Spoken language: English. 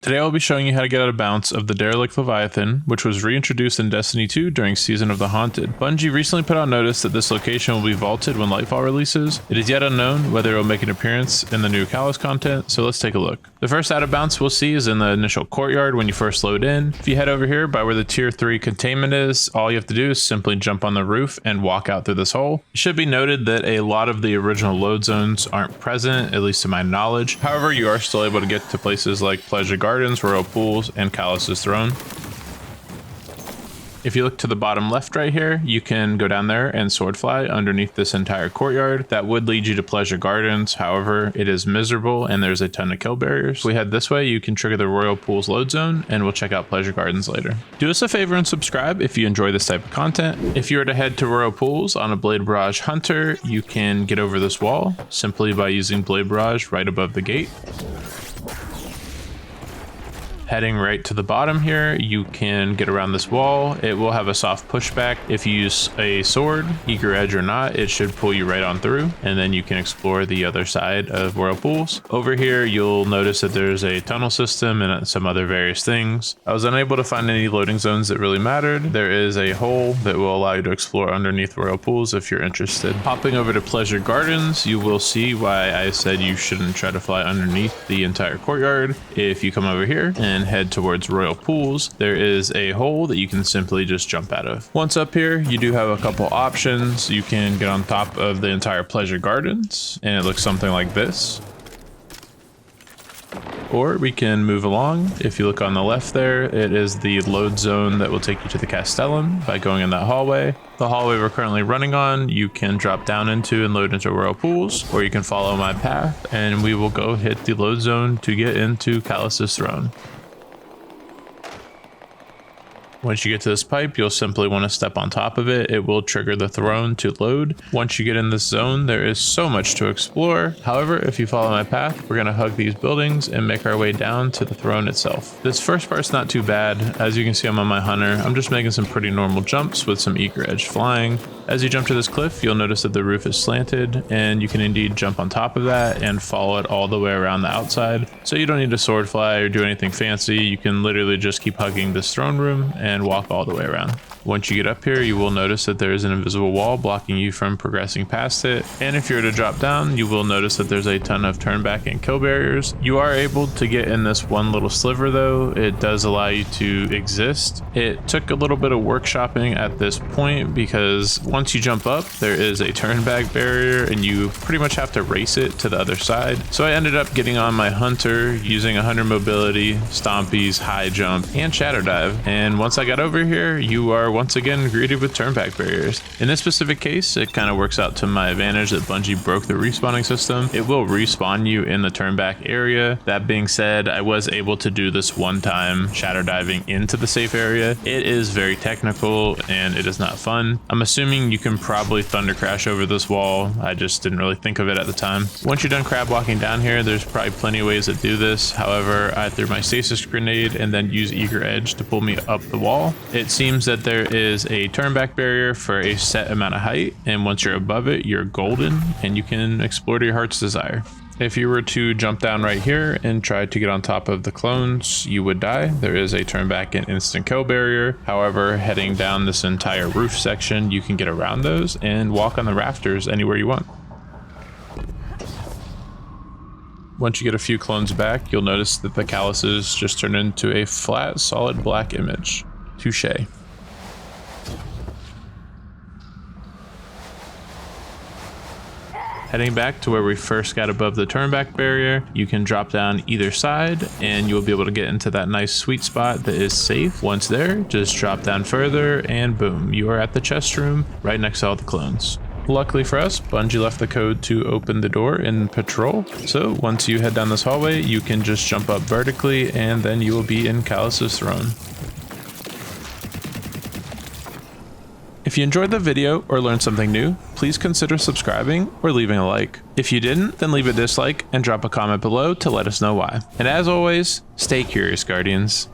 Today I'll be showing you how to get out of bounds of the Derelict Leviathan, which was reintroduced in Destiny 2 during Season of the Haunted. Bungie recently put out notice that this location will be vaulted when Lightfall releases. It is yet unknown whether it will make an appearance in the new Calus content, so let's take a look. The first out of bounds we'll see is in the initial courtyard when you first load in. If you head over here by where the tier 3 containment is, all you have to do is simply jump on the roof and walk out through this hole. It should be noted that a lot of the original load zones aren't present, at least to my knowledge. However, you are still able to get to places like Gardens, Royal Pools, and Calus Throne. If you look to the bottom left right here, you can go down there and sword fly underneath this entire courtyard. That would lead you to Pleasure Gardens. However, it is miserable and there's a ton of kill barriers. If we head this way, you can trigger the Royal Pools load zone and we'll check out Pleasure Gardens later. Do us a favor and subscribe if you enjoy this type of content. If you were to head to Royal Pools on a Blade Barrage Hunter, you can get over this wall simply by using Blade Barrage right above the gate. Heading right to the bottom here, you can get around this wall. It will have a soft pushback. If you use a sword, eager edge or not, it should pull you right on through, and then you can explore the other side of Royal Pools. Over here, you'll notice that there's a tunnel system and some other various things. I was unable to find any loading zones that really mattered. There is a hole that will allow you to explore underneath Royal Pools if you're interested. Hopping over to Pleasure Gardens, you will see why I said you shouldn't try to fly underneath the entire courtyard. If you come over here and head towards Royal Pools, there is a hole that you can simply just jump out of. Once up here, you do have a couple options. You can get on top of the entire Pleasure Gardens and it looks something like this. Or we can move along. If you look on the left there, it is the load zone that will take you to the Castellum by going in that hallway. The hallway we're currently running on, you can drop down into and load into Royal Pools, or you can follow my path and we will go hit the load zone to get into Calus Throne. Once you get to this pipe, you'll simply want to step on top of it. It will trigger the throne to load. Once you get in this zone, there is so much to explore. However, if you follow my path, we're going to hug these buildings and make our way down to the throne itself. This first part's not too bad. As you can see, I'm on my hunter. I'm just making some pretty normal jumps with some eager edge flying. As you jump to this cliff, you'll notice that the roof is slanted and you can indeed jump on top of that and follow it all the way around the outside. So you don't need to sword fly or do anything fancy. You can literally just keep hugging this throne room and walk all the way around. Once you get up here, you will notice that there is an invisible wall blocking you from progressing past it. And if you were to drop down, you will notice that there's a ton of turnback and kill barriers. You are able to get in this one little sliver though. It does allow you to exist. It took a little bit of workshopping at this point because once you jump up, there is a turnback barrier and you pretty much have to race it to the other side. So I ended up getting on my hunter using 100 mobility, stompies, high jump, and shadow dive. And once I got over here, you are once again greeted with turnback barriers. In this specific case, it kind of works out to my advantage that Bungie broke the respawning system. It will respawn you in the turnback area. That being said, I was able to do this one time shadow diving into the safe area. It is very technical and it is not fun. I'm assuming you can probably thunder crash over this wall. I just didn't really think of it at the time. Once you're done crab walking down here, there's probably plenty of ways to do this. However, I threw my stasis grenade and then used eager edge to pull me up the wall. It seems that there is a turnback barrier for a set amount of height, and once you're above it, you're golden and you can explore to your heart's desire. If you were to jump down right here and try to get on top of the clones, you would die. There is a turnback and instant kill barrier. However, heading down this entire roof section, you can get around those and walk on the rafters anywhere you want. Once you get a few clones back, you'll notice that the Caluses just turn into a flat, solid black image. Touché. Heading back to where we first got above the turnback barrier, you can drop down either side and you'll be able to get into that nice sweet spot that is safe. Once there, just drop down further and boom, you are at the chest room right next to all the clones. Luckily for us, Bungie left the code to open the door in patrol. So once you head down this hallway, you can just jump up vertically and then you will be in Calus Throne. If you enjoyed the video or learned something new, please consider subscribing or leaving a like. If you didn't, then leave a dislike and drop a comment below to let us know why. And as always, stay curious, Guardians.